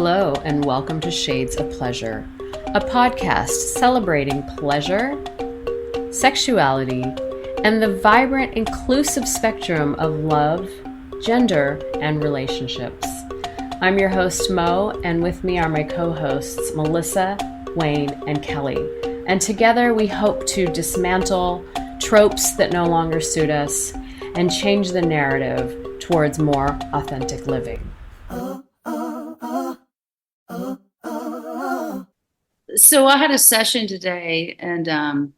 Hello, and welcome to Shades of Pleasure, a podcast celebrating pleasure, sexuality, and the vibrant, inclusive spectrum of love, gender, and relationships. I'm your host, Mo, and with me are my co-hosts, Melissa, Wayne, and Kelly. And together we hope to dismantle tropes that no longer suit us and change the narrative towards more authentic living. So I had a session today and kind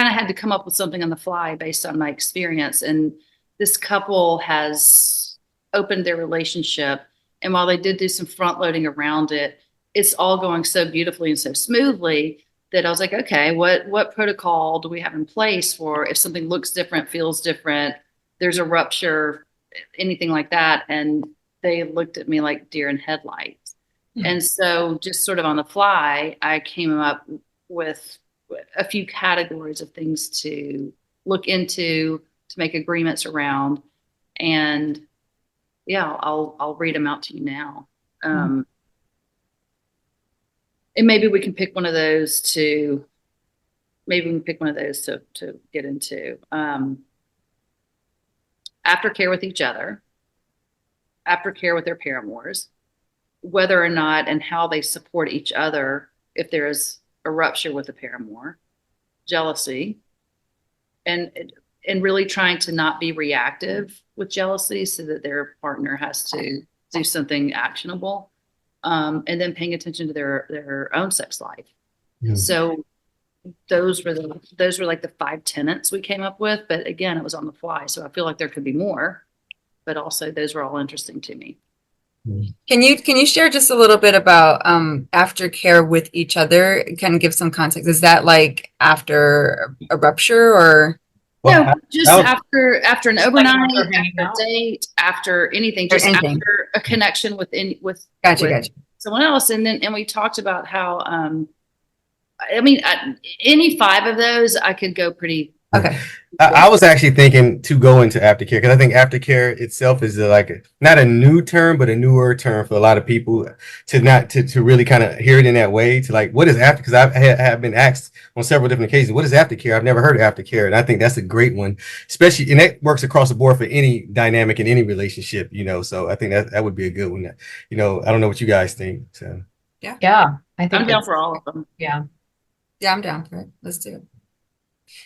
of had to come up with something on the fly based on my experience. And this couple has opened their relationship. And while they did do some front loading around it, it's all going so beautifully and so smoothly that I was like, okay, what protocol do we have in place for if something looks different, feels different, there's a rupture, anything like that? And they looked at me like deer in headlights. And so just sort of on the fly, I came up with a few categories of things to look into, to make agreements around. And yeah, I'll read them out to you now. And maybe we can pick one of those to get into. Aftercare with each other, aftercare with their paramours, whether or not and how they support each other if there is a rupture with a paramour, jealousy, and really trying to not be reactive with jealousy so that their partner has to do something actionable, and then paying attention to their own sex life. Yeah. So those were like the 5 tenets we came up with, but again, it was on the fly, so I feel like there could be more, but also those were all interesting to me. Can you share just a little bit about aftercare with each other? Kind of give some context. Is that like after a rupture or? No, just after an overnight, after a date, after anything, just after a connection with Gotcha. someone else. And we talked about how, any 5 of those I could go pretty. Okay. I was actually thinking to go into aftercare because I think aftercare itself is not a new term, but a newer term for a lot of people to really kind of hear it in that way. To like, what is after? Because I have been asked on several different occasions, what is aftercare? I've never heard of aftercare, and I think that's a great one, especially, and that works across the board for any dynamic in any relationship. So I think that would be a good one. I don't know what you guys think. So yeah, I think I'm down for all of them. Yeah, I'm down for it. Let's do it.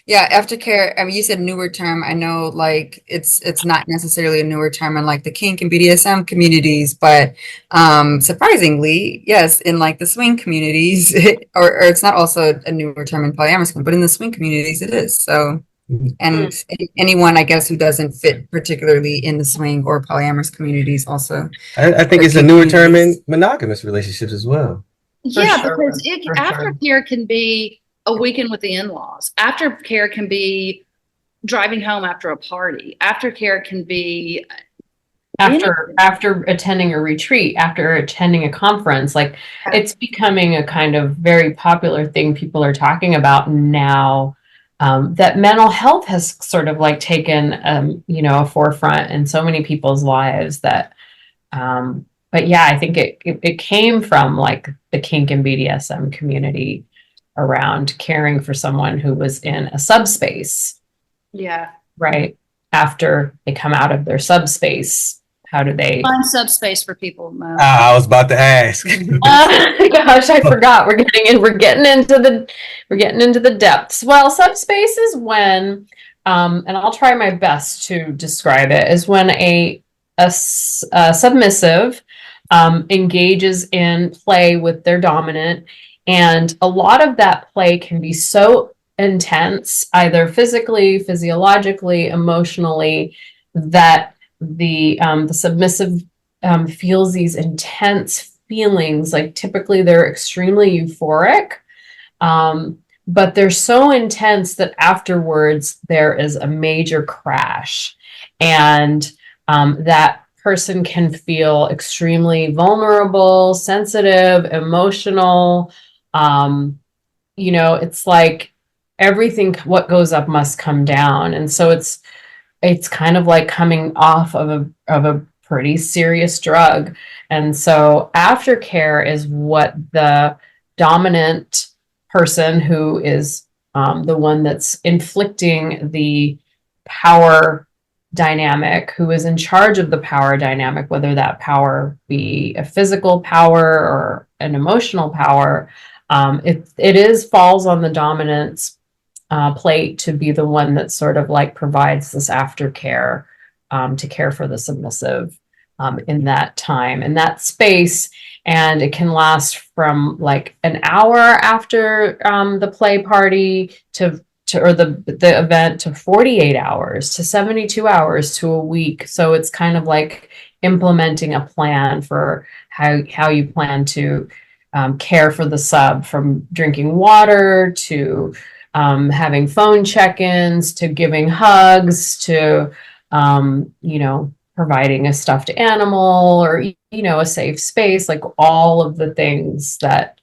Yeah, aftercare. I mean, you said newer term. I know, like it's not necessarily a newer term in like the kink and BDSM communities, but surprisingly, yes, in like the swing communities, or it's not also a newer term in polyamorous, but in the swing communities, it is. So, and anyone, I guess, who doesn't fit particularly in the swing or polyamorous communities, also. I think it's a newer term in monogamous relationships as well. Yeah, because aftercare can be a weekend with the in-laws. Aftercare can be driving home after a party. Aftercare can be after attending a retreat, after attending a conference. Like, it's becoming a kind of very popular thing people are talking about now, that mental health has sort of like taken a forefront in so many people's lives that but yeah, I think it came from like the kink and BDSM community around caring for someone who was in a subspace. Yeah. Right. After they come out of their subspace, how do they find subspace for people? Mo? I was about to ask. Gosh, I forgot. We're getting into the depths. Well, subspace is when, and I'll try my best to describe it, is when a submissive engages in play with their dominant. And a lot of that play can be so intense, either physically, physiologically, emotionally, that the submissive feels these intense feelings. Like, typically they're extremely euphoric, but they're so intense that afterwards there is a major crash, and that person can feel extremely vulnerable, sensitive, emotional. It's like everything, what goes up must come down. And so it's kind of like coming off of a pretty serious drug. And so aftercare is what the dominant person, who is the one that's inflicting the power dynamic, who is in charge of the power dynamic, whether that power be a physical power or an emotional power, it is falls on the dominant's plate to be the one that sort of like provides this aftercare, to care for the submissive in that time, in that space. And it can last from like an hour after the play party or the event to 48 hours to 72 hours to a week. So it's kind of like implementing a plan for how you plan to care for the sub, from drinking water to having phone check-ins to giving hugs to providing a stuffed animal or a safe space, like all of the things that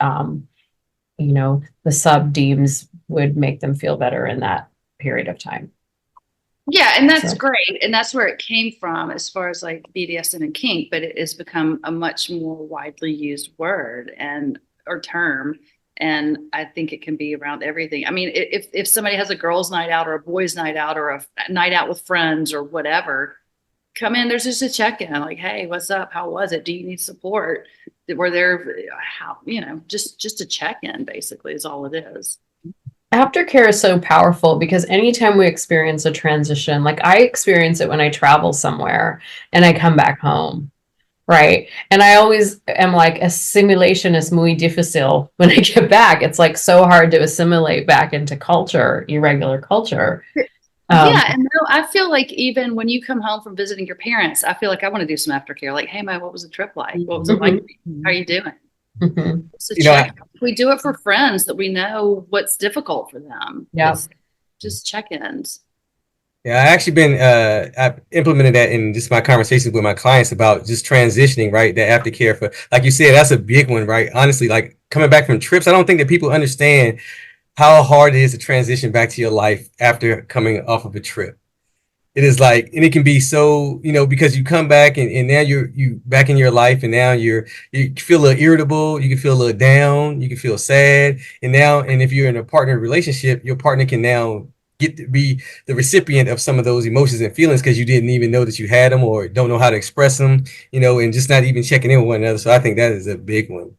the sub deems would make them feel better in that period of time. Yeah, and that's great. And that's where it came from as far as like BDSM and kink, but it has become a much more widely used word or term. And I think it can be around everything. I mean, if somebody has a girls' night out or a boys' night out or a night out with friends or whatever, come in, there's just a check-in, like, hey, what's up? How was it? Do you need support? Were there, just a check-in basically is all it is. Aftercare is so powerful because anytime we experience a transition, like I experience it when I travel somewhere and I come back home, right? And I always am like, assimilation is muy difícil. When I get back, it's like so hard to assimilate back into culture, irregular culture. Yeah, and I feel like even when you come home from visiting your parents, I feel like I want to do some aftercare. Like, hey, what was the trip like? What was it like? How are you doing? Mm-hmm. So we do it for friends that we know what's difficult for them. Yeah, just check-ins. Yeah, I actually I've implemented that in just my conversations with my clients about just transitioning, right? That aftercare for, like you said, that's a big one, right? Honestly, like coming back from trips, I don't think that people understand how hard it is to transition back to your life after coming off of a trip. It is like, and it can be so, because you come back and now you back in your life, and now you feel a little irritable, you can feel a little down, you can feel sad. And if you're in a partner relationship, your partner can now get to be the recipient of some of those emotions and feelings because you didn't even know that you had them or don't know how to express them, and just not even checking in with one another. So I think that is a big one.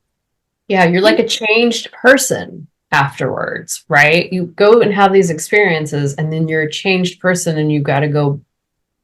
Yeah, you're like a changed person afterwards, right? You go and have these experiences and then you're a changed person and you've got to go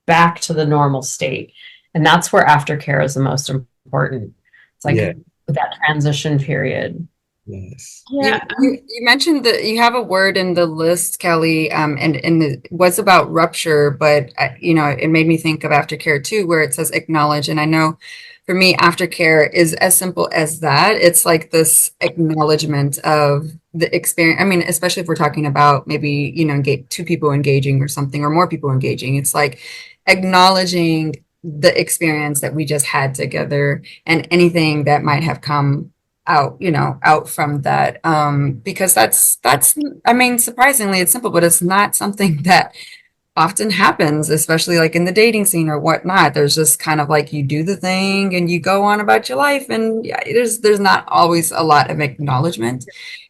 back to the normal state. And that's where aftercare is the most important. It's like that transition period. Yes. Yeah. You mentioned that you have a word in the list, Kelly, and it was about rupture, but it made me think of aftercare too, where it says acknowledge. And I know for me, aftercare is as simple as that. It's like this acknowledgement of the experience. I mean, especially if we're talking about maybe, two people engaging or something, or more people engaging. It's like acknowledging the experience that we just had together and anything that might have come out from that, because that's I mean, surprisingly it's simple, but it's not something that often happens, especially like in the dating scene or whatnot. There's just kind of like you do the thing and you go on about your life, and there's not always a lot of acknowledgement.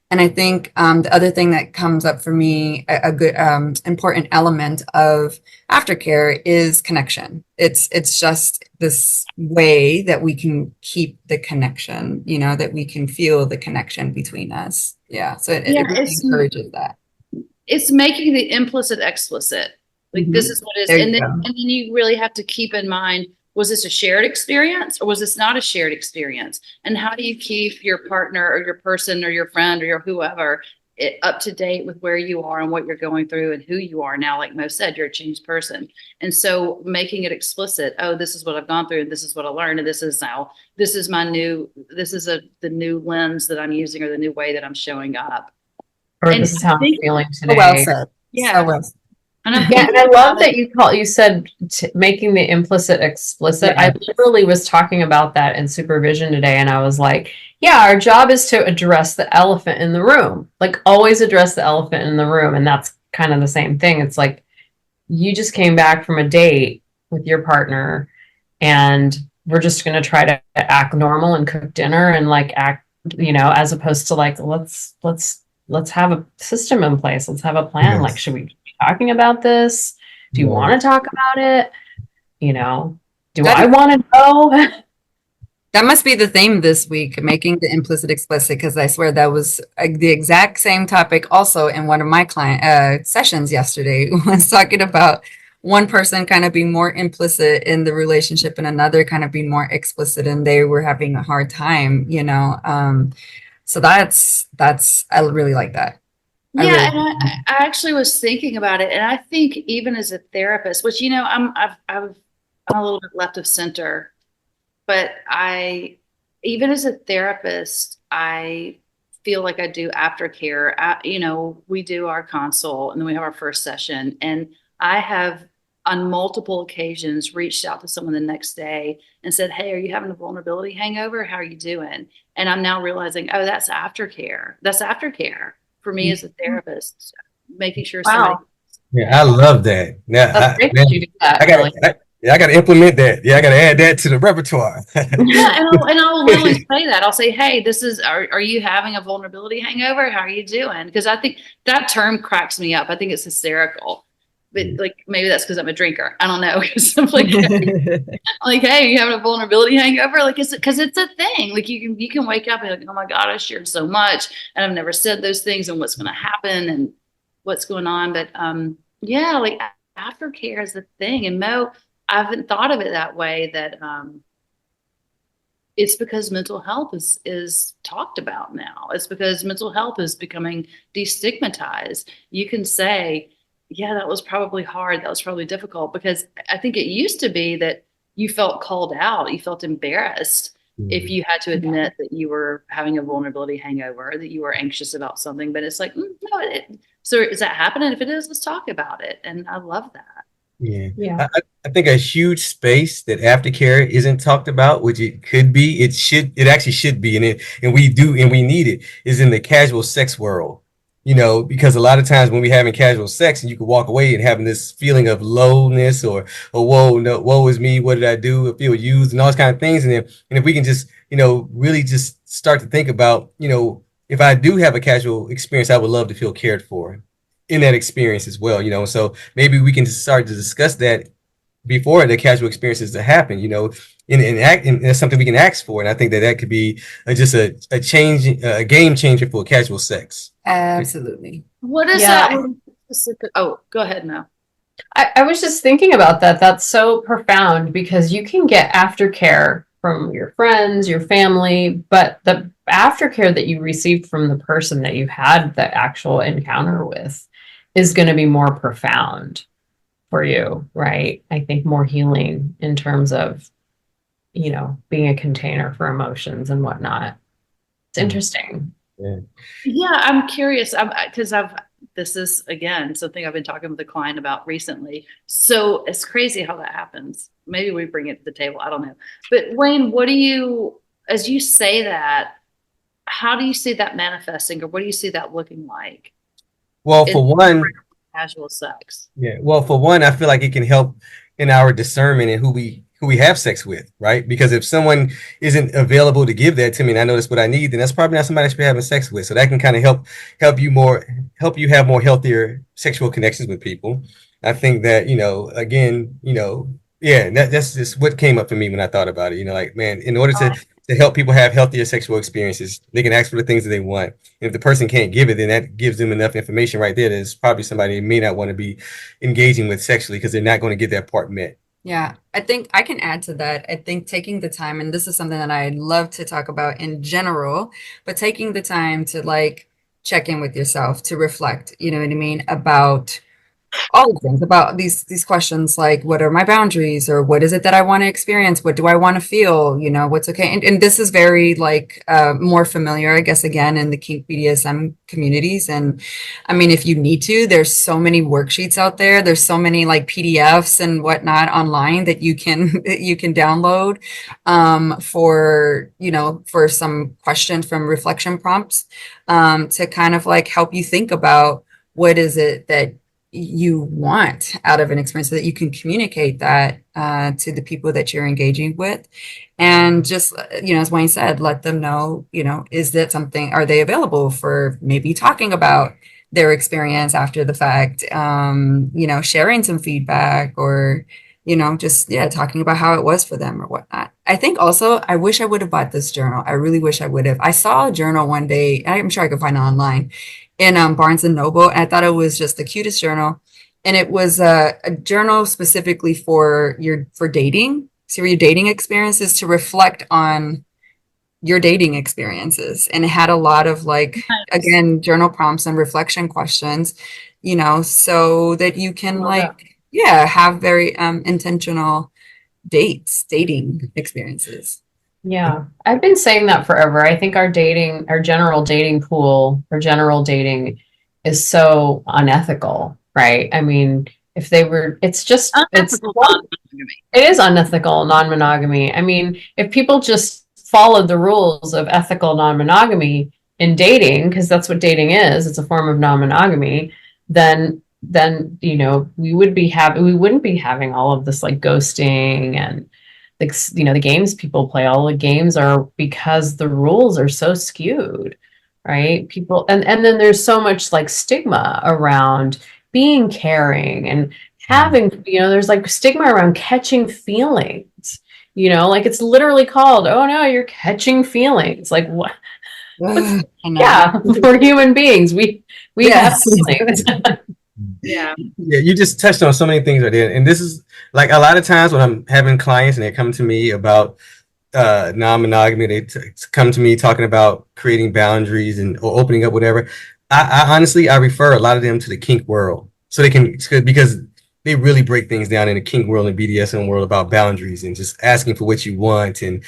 And I think the other thing that comes up for me, a good important element of aftercare is connection. It's just this way that we can keep the connection, that we can feel the connection between us. Yeah. So it really encourages that. It's making the implicit explicit. Like this is what it is. And then you really have to keep in mind, was this a shared experience or was this not a shared experience? And how do you keep your partner or your person or your friend or your whoever up to date with where you are and what you're going through and who you are now? Like Mo said, you're a changed person. And so making it explicit, oh, this is what I've gone through and this is what I learned. And this is the new lens that I'm using or the new way that I'm showing up. Or this is how I'm feeling today. Well said. Yeah. So well said. And I love that you said making the implicit explicit. Yeah. I literally was talking about that in supervision today, and I was like, yeah, our job is to address the elephant in the room. Like always address the elephant in the room. And that's kind of the same thing. It's like you just came back from a date with your partner and we're just going to try to act normal and cook dinner and like act, as opposed to like, let's have a system in place. Let's have a plan. Like, Yes. should we be talking about this? Do you Yeah. want to talk about it? Do That I is- want to know? That must be the theme this week, making the implicit explicit, because I swear that was the exact same topic also in one of my client sessions yesterday. Was talking about one person kind of being more implicit in the relationship and another kind of being more explicit, and they were having a hard time, so that's I really like that. Yeah, and I actually was thinking about it, and I think even as a therapist, which I'm a little bit left of center, but even as a therapist, I feel like I do aftercare. We do our consult and then we have our first session, and I have on multiple occasions reached out to someone the next day and said, "Hey, are you having a vulnerability hangover? How are you doing?" And I'm now realizing, oh, that's aftercare. That's aftercare for me as a therapist, making sure somebody. Wow. Yeah, I love that. Now, That's great that you do that. I got Really. I got to implement that. Yeah, I got to add that to the repertoire. Yeah, and I'll literally say that. I'll say, "Hey, are you having a vulnerability hangover? How are you doing?" Because I think that term cracks me up. I think it's hysterical. But like maybe that's because I'm a drinker. I don't know. Because I'm like, hey, you having a vulnerability hangover? Like, is it because it's a thing? Like you can wake up and be like, oh my God, I shared so much and I've never said those things and what's going to happen and what's going on. But yeah, like aftercare is the thing. And Mo, I haven't thought of it that way. That it's because mental health is talked about now. It's because mental health is becoming destigmatized. You can say, yeah, that was probably hard. That was probably difficult, because I think it used to be that you felt called out. You felt embarrassed if you had to admit that you were having a vulnerability hangover, that you were anxious about something. But it's like, no, so is that happening? If it is, let's talk about it. And I love that. Yeah. I think a huge space that aftercare isn't talked about, which it could be, it actually should be, and we need it, is in the casual sex world. Because a lot of times when we're having casual sex and you can walk away and having this feeling of lowness or whoa, no, woe is me, what did I do? I feel used and all those kind of things. And if we can just, really just start to think about, if I do have a casual experience, I would love to feel cared for in that experience as well, so maybe we can just start to discuss that before the casual experiences to happen, and that's something we can ask for. And I think that could be just a change, a game changer for casual sex. Absolutely. What is Yeah. that specific? Oh, go ahead now. I was just thinking about that. That's so profound because you can get aftercare from your friends, your family, but the aftercare that you received from the person that you had the actual encounter with is going to be more profound for you, right? I think more healing in terms of, being a container for emotions and whatnot. It's interesting. Yeah, I'm curious. Because this is again something I've been talking with a client about recently. So it's crazy how that happens. Maybe we bring it to the table. I don't know. But Wayne, as you say that, how do you see that manifesting, or what do you see that looking like? Well, for one, casual sex. Yeah. Well, for one, I feel like it can help in our discernment and who we have sex with, right? Because if someone isn't available to give that to me and I know that's what I need, then that's probably not somebody I should be having sex with. So that can kind of help you have more healthier sexual connections with people. I think that, again, yeah, that's just what came up for me when I thought about it. Like, man, in order to help people have healthier sexual experiences, they can ask for the things that they want. And if the person can't give it, then that gives them enough information right there. There's probably somebody who may not want to be engaging with sexually because they're not going to get that part met. Yeah, I think I can add to that. I think taking the time, and this is something that I love to talk about in general, but taking the time to like check in with yourself, to reflect, you know what I mean, about all the things, about these questions like, what are my boundaries, or what is it that I want to experience? What do I want to feel? What's okay? And this is very like more familiar, I guess, again, in the Kink BDSM communities. And I mean, if you need to, there's so many worksheets out there. There's so many like PDFs and whatnot online that you can download for some questions from reflection prompts to kind of like help you think about what is it that you want out of an experience so that you can communicate that to the people that you're engaging with. And just, as Wayne said, let them know, is that something, are they available for maybe talking about their experience after the fact, sharing some feedback, or, just, talking about how it was for them or whatnot. I think also, I wish I would have bought this journal. I really wish I would have. I saw a journal one day, I'm sure I could find it online, in Barnes and Noble. And I thought it was just the cutest journal. And it was a journal specifically for dating. So your dating experiences, to reflect on your dating experiences. And it had a lot of again, journal prompts and reflection questions, so that you can have very intentional dating experiences. Yeah, I've been saying that forever. I think our general dating pool, or general dating, is so unethical, right? I mean, it's Unethical non-monogamy. it is unethical non-monogamy. I mean, if people just followed the rules of ethical non-monogamy in dating, because that's what dating is, it's a form of non-monogamy, then we wouldn't be having all of this ghosting and the games people play. All the games are because the rules are so skewed, right? People, and then there's so much stigma around being caring and having, there's stigma around catching feelings, it's literally called, oh no, you're catching feelings. What? Yeah, we're human beings. We have feelings. Yeah. Yeah, you just touched on so many things right there. And this is a lot of times when I'm having clients and they come to me about non-monogamy, they come to me talking about creating boundaries or opening up, whatever. I honestly, I refer a lot of them to the kink world, so they can, because they really break things down in the kink world and BDSM world about boundaries and just asking for what you want and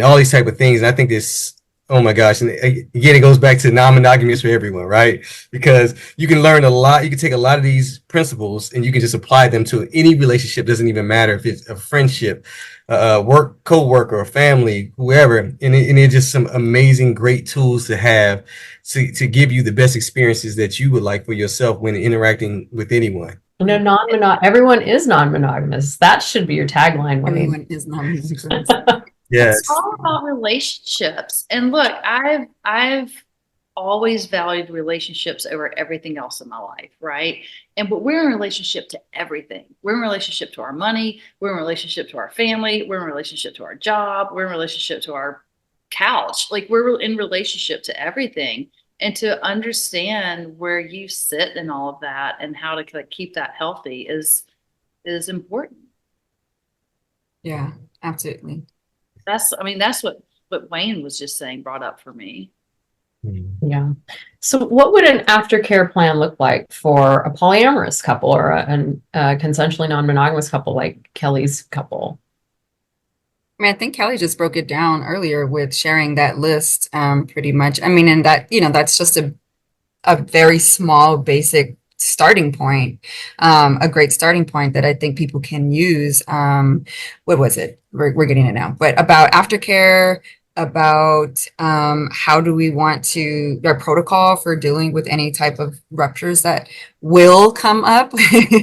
all these type of things. And I think this, oh my gosh. And again, it goes back to non-monogamous for everyone, right? Because you can learn a lot. You can take a lot of these principles and you can just apply them to any relationship. Doesn't even matter if it's a friendship, work, co-worker, or family, whoever. And it's just some amazing, great tools to have to give you the best experiences that you would like for yourself when interacting with anyone. Everyone is non-monogamous. That should be your tagline, Wayne. Everyone is non-monogamous. Yes. It's all about relationships. And look, I've always valued relationships over everything else in my life, right? But we're in relationship to everything. We're in relationship to our money. We're in relationship to our family. We're in relationship to our job. We're in relationship to our couch. We're in relationship to everything. And to understand where you sit in all of that and how to keep that healthy is important. Yeah, absolutely. That's what Wayne was just saying brought up for me. Yeah. So what would an aftercare plan look like for a polyamorous couple or a consensually non-monogamous couple like Kelly's couple? I mean, I think Kelly just broke it down earlier with sharing that list, pretty much. I mean, and that, that's just a very small, basic starting point, a great starting point that I think people can use. What was it? We're getting it now, but about aftercare, about how do we want to, our protocol for dealing with any type of ruptures that will come up. Emphasize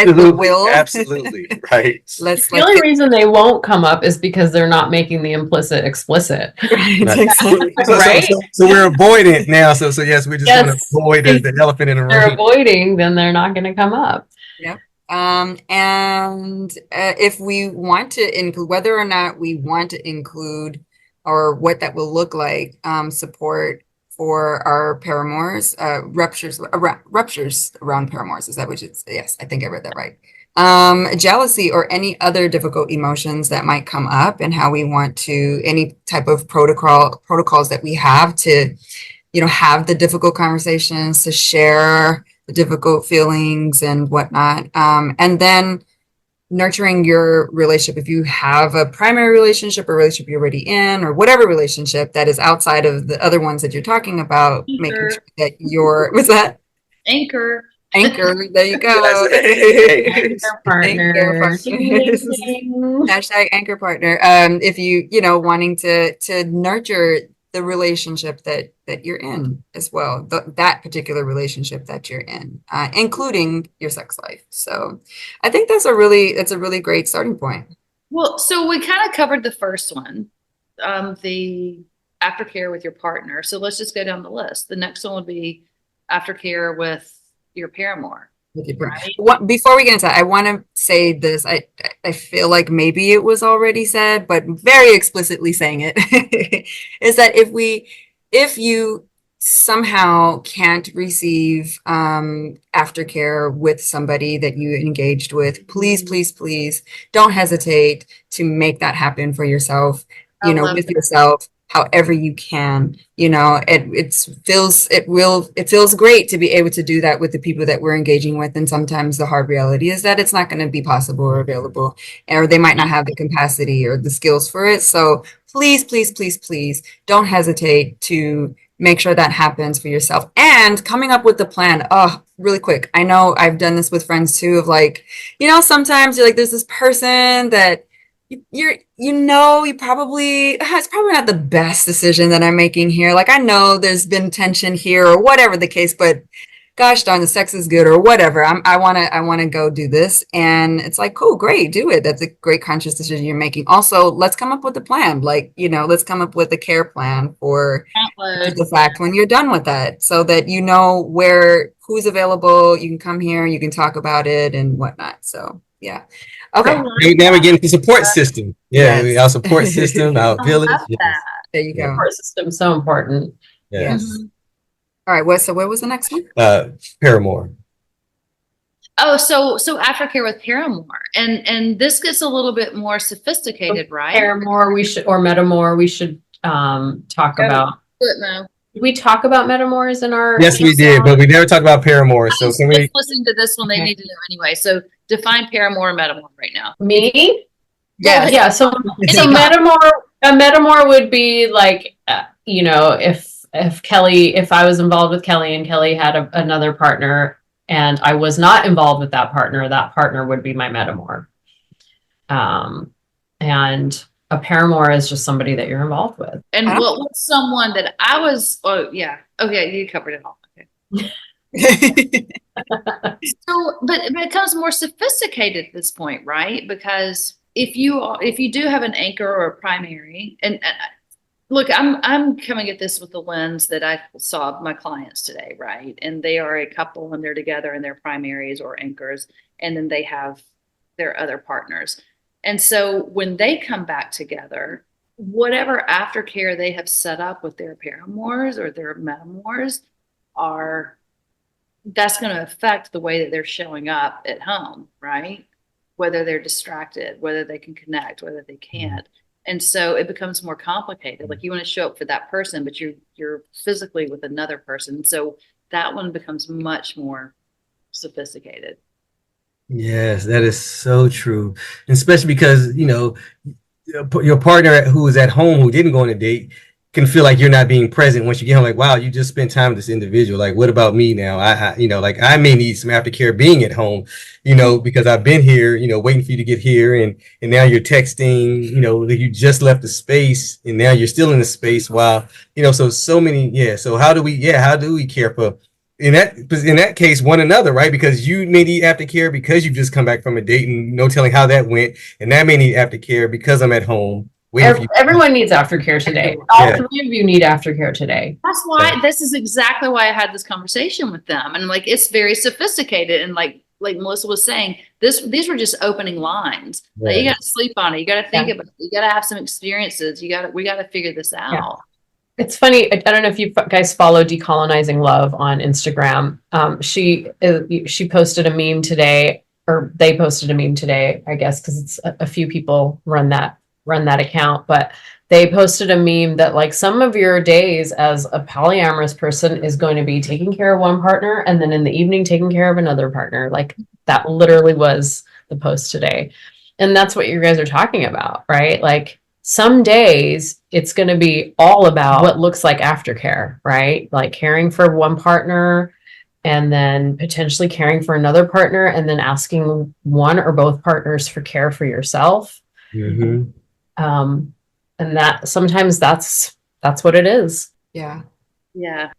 the will. Absolutely, right. The only reason they won't come up is because they're not making the implicit explicit. Right. So we're avoiding now. So yes, we just want to avoid the elephant in the room. They're avoiding, then they're not going to come up. Yep. And if we want to include, whether or not we want to include, or what that will look like, support for our paramours, ruptures around paramours. Is that what it's? Yes, I think I read that right. Jealousy or any other difficult emotions that might come up, and how we want to, any type of protocols that we have to, have the difficult conversations, to share the difficult feelings and whatnot. And then nurturing your relationship. If you have a primary relationship or relationship you're already in, or whatever relationship that is outside of the other ones that you're talking about, making sure that what's that? Anchor. There you go. Anchor partner. Hashtag anchor partner. If you, wanting to nurture the relationship that you're in as well, that particular relationship that you're in, including your sex life. So I think that's a really great starting point. Well, so we kind of covered the first one, the aftercare with your partner. So let's just go down the list. The next one would be aftercare with your paramour. What, before we get into that, I want to say this. I feel like maybe it was already said, but very explicitly saying it is that if you somehow can't receive aftercare with somebody that you engaged with, please don't hesitate to make that happen for yourself, with yourself, however you can. It feels great to be able to do that with the people that we're engaging with. And sometimes the hard reality is that it's not going to be possible or available, or they might not have the capacity or the skills for it. So please don't hesitate to make sure that happens for yourself. And coming up with the plan, really quick. I know I've done this with friends too, of like, sometimes you're like, there's this person that you probably, it's probably not the best decision that I'm making here. Like, I know there's been tension here or whatever the case, but gosh darn, the sex is good or whatever. I want to go do this. And it's like, cool, great, do it. That's a great conscious decision you're making. Also, let's come up with a plan. Like, let's come up with a care plan for the fact when you're done with that, so that who's available. You can come here, you can talk about it and whatnot. So yeah. Okay. Now we're getting the support system. Yeah, Yes. our support system, our village. Yes. There you go. Support system, so important. Yes. Mhm. All right. So what was the next one? Paramour. Oh, so aftercare with paramour, and this gets a little bit more sophisticated, right? Paramour, or metamour, we should talk about. No. Did we talk about metamours in our? Yes, we did, but we never talked about paramour. So can we? Listening to this one, they need to know anyway. So define paramour and metamour right now. Me? Yes. Yeah. So a metamour would be like, if I was involved with Kelly and Kelly had another partner and I was not involved with that partner would be my metamour. And a paramour is just somebody that you're involved with. And what was someone that I was? Oh, yeah. Okay, you covered it all. Okay. So, but it becomes more sophisticated at this point, right? Because if you do have an anchor or a primary, and look, I'm coming at this with the lens that I saw my clients today, right? And they are a couple and they're together and they're primaries or anchors, and then they have their other partners. And so when they come back together, whatever aftercare they have set up with their paramours or their metamours that's going to affect the way that they're showing up at home, right? Whether they're distracted, whether they can connect, whether they can't. And so it becomes more complicated. Like, you want to show up for that person, but you're physically with another person. So that one becomes much more sophisticated. Yes, that is so true. And especially because, your partner who is at home, who didn't go on a date, can feel like you're not being present once you get home. Like, wow, you just spent time with this individual. Like, what about me now? I may need some aftercare being at home, because I've been here, waiting for you to get here. And now you're texting, that you just left the space and now you're still in the space while, so many. So how do we care for, in that case, one another, right? Because you may need aftercare because you've just come back from a date and no telling how that went. And that may need aftercare because I'm at home. Everyone needs aftercare today. All three of you need aftercare today. That's why this is exactly why I had this conversation with them. And like, it's very sophisticated. And like Melissa was saying, these were just opening lines. Yeah. Like, you got to sleep on it. You got to think about it. You got to have some experiences. We got to figure this out. Yeah. It's funny. I don't know if you guys follow Decolonizing Love on Instagram. She posted a meme today, or they posted a meme today, I guess, because it's a few people run that account, but they posted a meme that like some of your days as a polyamorous person is going to be taking care of one partner and then in the evening taking care of another partner. Like, that literally was the post today. And that's what you guys are talking about, right? Like, some days it's going to be all about what looks like aftercare, right? Like caring for one partner and then potentially caring for another partner and then asking one or both partners for care for yourself. Mm-hmm. And that sometimes that's that's what it is. Yeah. Yeah.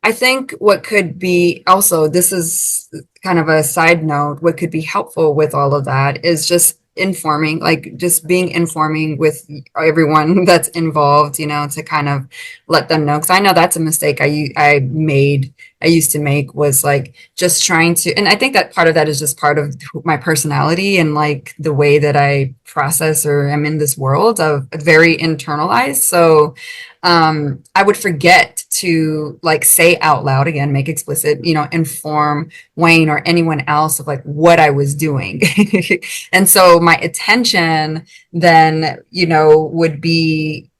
I think what could be also, this is kind of a side note, what could be helpful with all of that is just informing, like just being informing with everyone that's involved, you know, to kind of let them know. Because I know that's a mistake I used to make, was like just trying to, and I think that part of that is just part of my personality and like the way that I process or am in this world of very internalized. So I would forget to like say out loud, again, make explicit, you know, inform Wayne or anyone else of like what I was doing. And so my attention then, you know, would be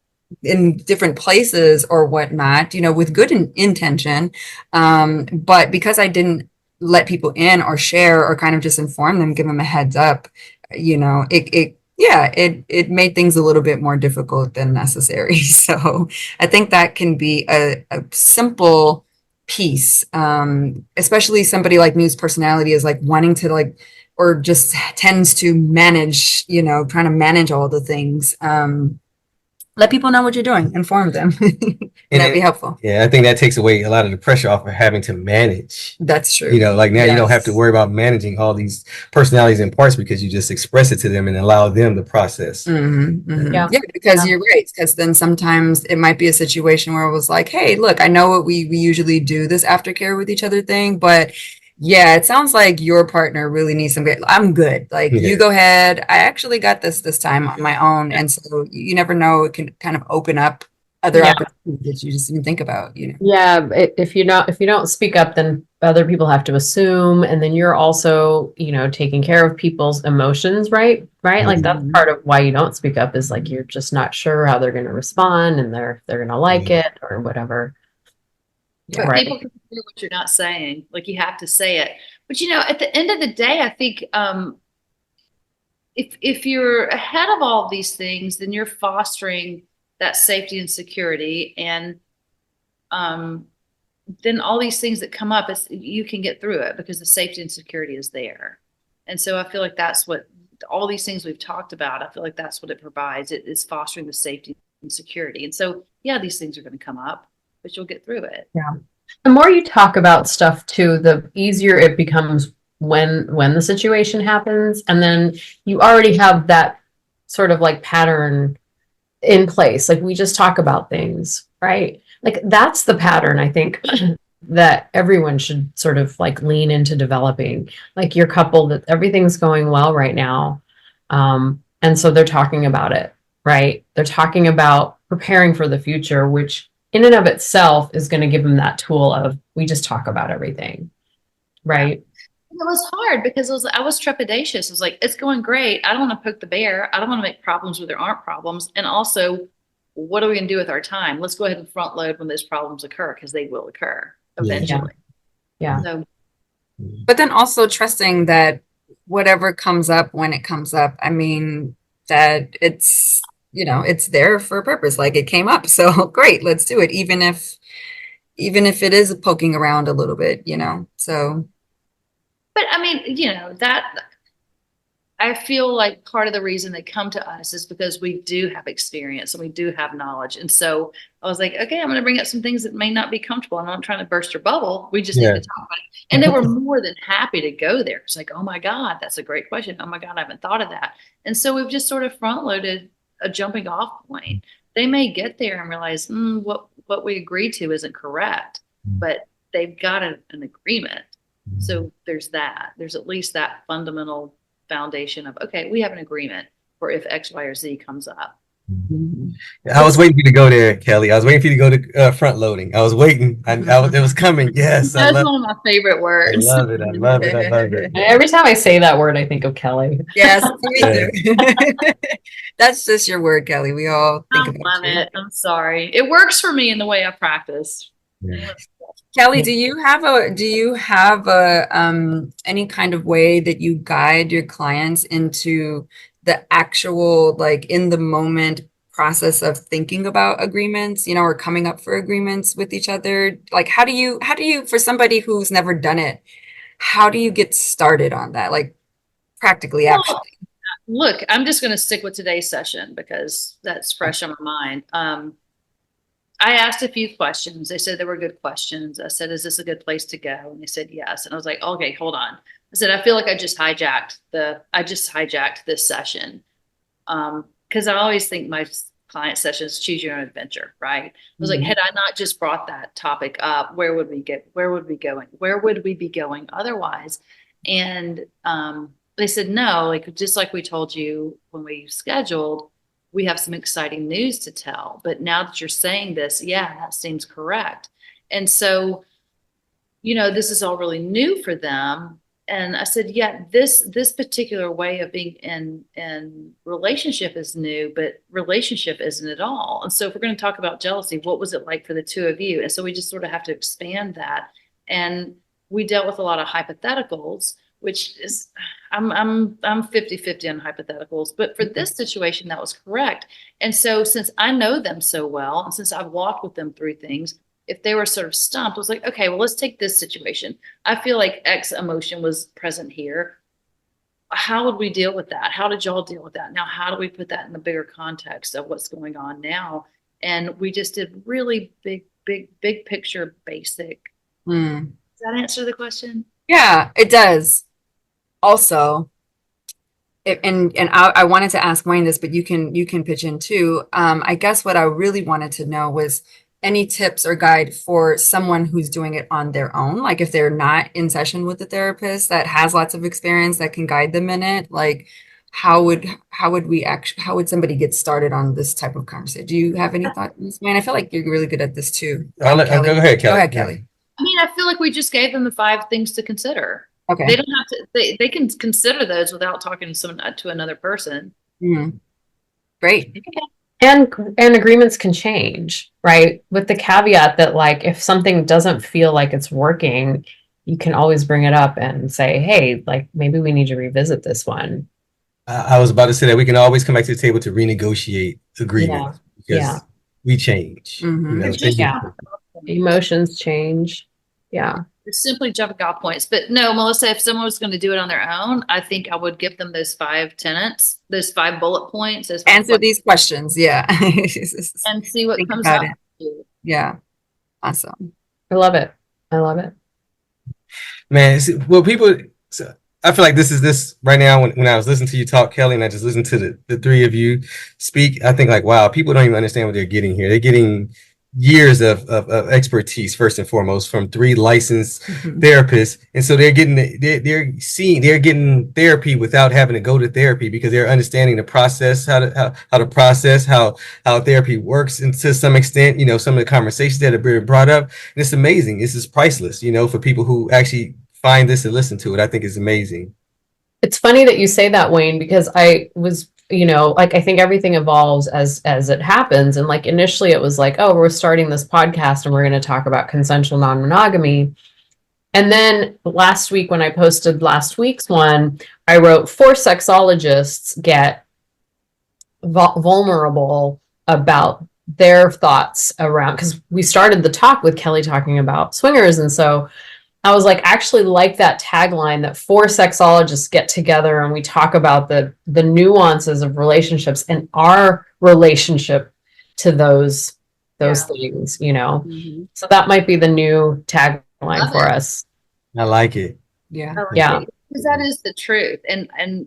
in different places or whatnot, you know, with good intention. But because I didn't let people in or share or kind of just inform them, give them a heads up, you know, it made things a little bit more difficult than necessary. So I think that can be a simple piece, especially somebody like me whose personality is like wanting to like, or just tends to manage, you know, trying to manage all the things. Let people know what you're doing, inform them. And that'd be helpful. Yeah, I think that takes away a lot of the pressure off of having to manage. That's true. You know, like now you don't have to Yes. worry about managing all these personalities and parts because you just express it to them and allow them to process. Yeah. Yeah, because Yeah. you're right. Because then sometimes it might be a situation where it was like, hey, look, I know what we usually do this aftercare with each other thing, but yeah, it sounds like your partner really needs some good. I'm good. Like Yeah. you go ahead. I actually got this time on my own, and so you never know. It can kind of open up other Yeah. opportunities that you just didn't think about. You know. Yeah, if you don't speak up, then other people have to assume, and then you're also, you know, taking care of people's emotions, right? Right? Like that's Mhm. part of why you don't speak up, is like you're just not sure how they're going to respond, and they're going to like Yeah. it or whatever. Yeah. But Right. people can hear what you're not saying. Like you have to say it. But you know, at the end of the day, I think if you're ahead of all of these things, then you're fostering that safety and security, and then all these things that come up, you can get through it because the safety and security is there. And so I feel like that's what all these things we've talked about, I feel like that's what it provides. It's fostering the safety and security. And so, yeah, these things are going to come up, but you'll get through it. Yeah. The more you talk about stuff too, the easier it becomes when the situation happens, and then you already have that sort of like pattern in place. Like we just talk about things, right? Like that's the pattern I think that everyone should sort of like lean into developing. Like your couple, that everything's going well right now. And so they're talking about it, right? They're talking about preparing for the future, which in and of itself is going to give them that tool of we just talk about everything, right? It was hard because I was trepidatious. It was like, it's going great. I don't want to poke the bear. I don't want to make problems where there aren't problems. And also, what are we going to do with our time? Let's go ahead and front load when those problems occur, because they will occur eventually. Yeah. So But then also trusting that whatever comes up when it comes up, I mean, that it's, you know, it's there for a purpose. Like it came up. So great, let's do it. Even if it is poking around a little bit, you know. So but I mean, you know, that I feel like part of the reason they come to us is because we do have experience and we do have knowledge. And so I was like, okay, I'm going to bring up some things that may not be comfortable. I'm not trying to burst your bubble. We just Yeah. need to talk about it. And they were more than happy to go there. It's like, oh my God, that's a great question. Oh my God, I haven't thought of that. And so we've just sort of front loaded a jumping off point. They may get there and realize what we agreed to isn't correct, but they've got an agreement. So there's that. There's at least that fundamental foundation of, okay, we have an agreement for if X, Y, or Z comes up. I was waiting for you to go there, Kelly. I was waiting for you to go to front loading. I was waiting. It was coming. Yes, I That's love, one of my favorite I words. love it. I love it. I love it. Every time I say that word, I think of Kelly. yes, me too. That's just your word, Kelly. We all think I about love you. it. I'm sorry. It works for me in the way I practice. Yeah. Kelly, do you have a any kind of way that you guide your clients into the actual like in the moment process of thinking about agreements, you know, or coming up for agreements with each other? Like how do you for somebody who's never done it, how do you get started on that? Like practically Well, actually. look, I'm just going to stick with today's session because that's fresh on my mind. I asked a few questions. They said they were good questions. I said, is this a good place to go? And they said, yes. And I was like, okay, hold on. I said, I feel like I just hijacked this session. Cause I always think my client sessions, choose your own adventure, right? I was like, had I not just brought that topic up, where would we be going otherwise? And, they said, no, like, just like we told you when we scheduled, we have some exciting news to tell. But now that you're saying this, yeah, that seems correct. And so, this is all really new for them. And I said, yeah, this particular way of being in relationship is new, but relationship isn't at all. And so if we're going to talk about jealousy, what was it like for the two of you? And so we just sort of have to expand that. And we dealt with a lot of hypotheticals, which is I'm 50-50 on hypotheticals, but for this situation, that was correct. And so since I know them so well, and since I've walked with them through things, if they were sort of stumped, I was like, okay, well, let's take this situation. I feel like X emotion was present here. How would we deal with that? How did y'all deal with that? Now, how do we put that in the bigger context of what's going on now? And we just did really big picture, basic. Does that answer the question? Yeah, it does. Also, I wanted to ask Wayne this, but you can pitch in too. I guess what I really wanted to know was any tips or guide for someone who's doing it on their own, like if they're not in session with a therapist that has lots of experience that can guide them in it. Like, how would somebody get started on this type of conversation? Do you have any thoughts, Wayne? I feel like you're really good at this too. Go ahead, Kelly. Go ahead, Kelly. I mean, I feel like we just gave them the 5 things to consider. Okay. They don't have to, they can consider those without talking to another person. Great. And agreements can change, right? With the caveat that, like, if something doesn't feel like it's working, you can always bring it up and say, hey, like, maybe we need to revisit this one. I was about to say that we can always come back to the table to renegotiate agreements because we change. Emotions change. Yeah. It's simply jumping off points. But no, Melissa, if someone was going to do it on their own, I think I would give them those 5 tenets, those 5 bullet points. Answer these questions. Yeah. And see what comes out. Yeah. Awesome. I love it. Man, I feel like this right now when I was listening to you talk, Kelly, and I just listened to the 3 of you speak, I think like, wow, people don't even understand what they're getting here. They're getting years of expertise, first and foremost, from 3 licensed therapists. And so they're getting therapy without having to go to therapy because they're understanding the process, how to process, how therapy works. And to some extent, some of the conversations that have been brought up, and it's amazing. This is priceless, for people who actually find this and listen to it. I think it's amazing. It's funny that you say that, Wayne, because I was, like, I think everything evolves as it happens. And like, initially it was like, oh, we're starting this podcast and we're going to talk about consensual non-monogamy. And then last week, when I posted last week's one, I wrote 4 sexologists get vulnerable about their thoughts around, because we started the talk with Kelly talking about swingers. And so I was like, actually like that tagline that 4 sexologists get together and we talk about the nuances of relationships and our relationship to those things, So that might be the new tagline for us. I like it. Yeah. Yeah. Because that is the truth. And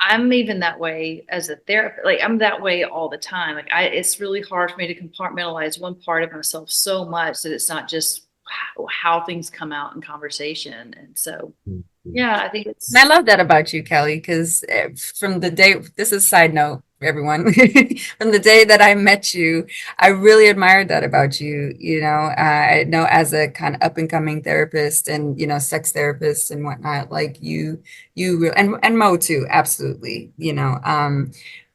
I'm even that way as a therapist. Like, I'm that way all the time. Like, it's really hard for me to compartmentalize one part of myself so much that it's not just how things come out in conversation. And so, yeah, I think it's. And I love that about you, Kelly, because from the day, this is a side note, everyone, from the day that I met you, I really admired that about you. I know as a kind of up and coming therapist and, sex therapist and whatnot, like you and Mo too. Absolutely.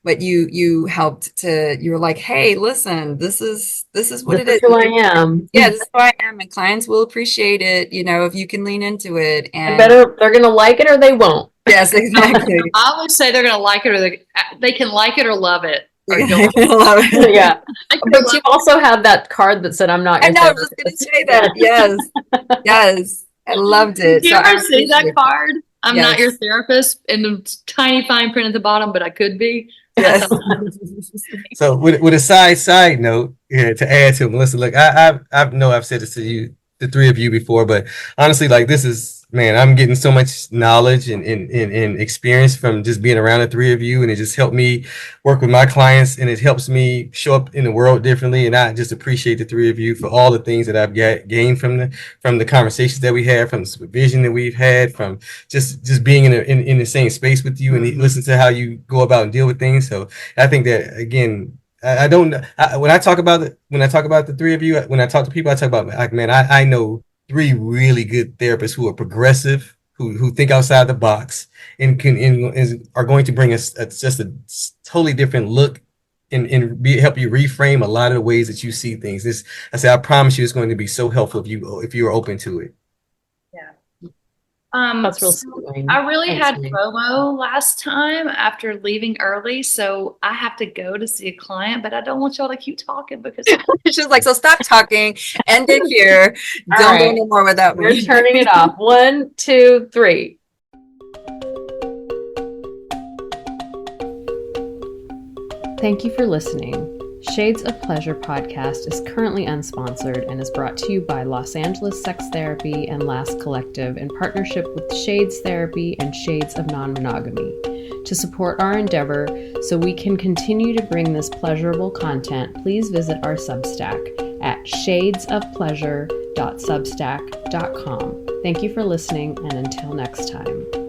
But you helped you were like, hey, listen, this is what it is. Who I am. Yeah, this is who I am. And clients will appreciate it, if you can lean into it. And they're going to like it or they won't. Yes, exactly. I always say they're going to like it or they can like it or love it. Or love it. Yeah. But you also had that card that said, I'm not your I was just going to say that. Yes. Yes. I loved it. Did you ever see that card? I'm not Yes. your therapist, and the tiny fine print at the bottom, but I could be. Yes. So with a side note, yeah, to add to Melissa, look, I know I've said this to you, the three of you before, but honestly, like this is, man, I'm getting so much knowledge and experience from just being around the three of you, and it just helped me work with my clients, and it helps me show up in the world differently. And I just appreciate the three of you for all the things that I've gained from the conversations that we had, from the supervision that we've had, from just being in the same space with you and listen to how you go about and deal with things. So I think that again, I don't. When I talk about the three of you, when I talk to people, I talk about like, man, I know three really good therapists who are progressive, who think outside the box, and are going to bring us just a totally different look and help you reframe a lot of the ways that you see things. I promise you, it's going to be so helpful if you are open to it. That's real So sweet. I really Thanks, had Wayne. FOMO last time after leaving early, so I have to go to see a client, but I don't want y'all to keep talking because She's like, so stop talking, end it here. All Don't go right. no more without We're me. turning it off. 1, 2, 3. Thank you for listening. Shades of Pleasure podcast is currently unsponsored and is brought to you by Los Angeles Sex Therapy and Last Collective in partnership with Shades Therapy and Shades of Non Monogamy. To support our endeavor so we can continue to bring this pleasurable content, please visit our Substack at shadesofpleasure.substack.com. Thank you for listening, and until next time.